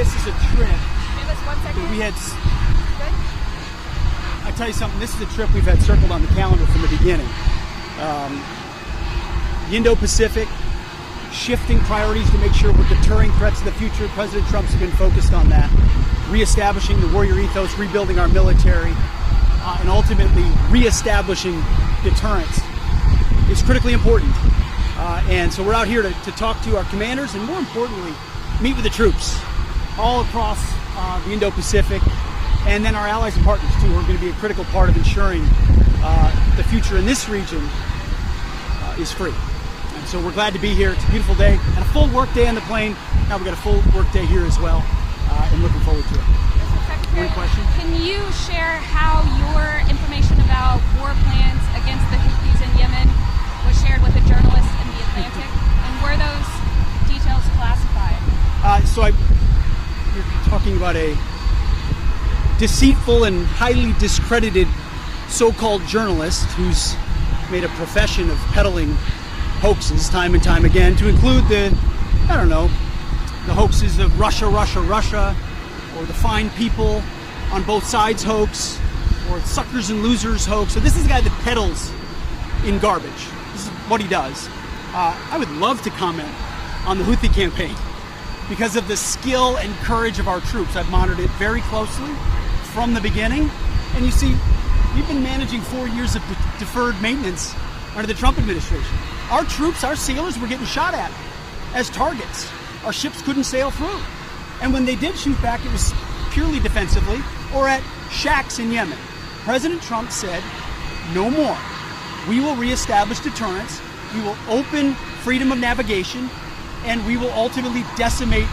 this is a trip. Give us 1 second. We had. Good. I tell you something. This is a trip we've had circled on the calendar from the beginning. The Indo-Pacific, shifting priorities to make sure we're deterring threats in the future. President Trump's been focused on that, reestablishing the warrior ethos, rebuilding our military, and ultimately reestablishing deterrence is critically important. And so we're out here to talk to our commanders and, more importantly, meet with the troops all across the Indo-Pacific, and then our allies and partners, too, who are going to be a critical part of ensuring the future in this region is free. And so we're glad to be here. It's a beautiful day. Had a full work day on the plane. Now we've got a full work day here as well, and looking forward to it. Mr. Secretary, one question? Can you share how your information about war plans against the Houthis in Yemen was shared with a journalist in the Atlantic, and were those details classified? You're talking about a deceitful and highly discredited so-called journalist who's made a profession of peddling hoaxes time and time again, to include the hoaxes of Russia, or the fine people on both sides hoax, or suckers and losers hoax. So this is a guy that peddles in garbage. This is what he does. I would love to comment on the Houthi campaign because of the skill and courage of our troops. I've monitored it very closely from the beginning. And you see, we've been managing 4 years of deferred maintenance under the Trump administration. Our troops, our sailors were getting shot at as targets. Our ships couldn't sail through. And when they did shoot back, it was purely defensively or at shacks in Yemen. President Trump said, no more. We will reestablish deterrence. We will open freedom of navigation, and we will ultimately decimate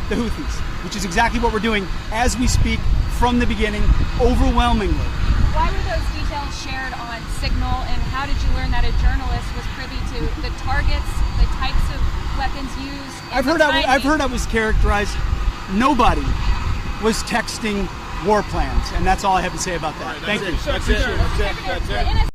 the Houthis, which is exactly what we're doing as we speak from the beginning, overwhelmingly. Why were those details shared on Signal, and how did you learn that a journalist was privy to the targets, the types of weapons used? I've heard I was characterized. Nobody was texting war plans, and that's all I have to say about that. Thank you. That's it.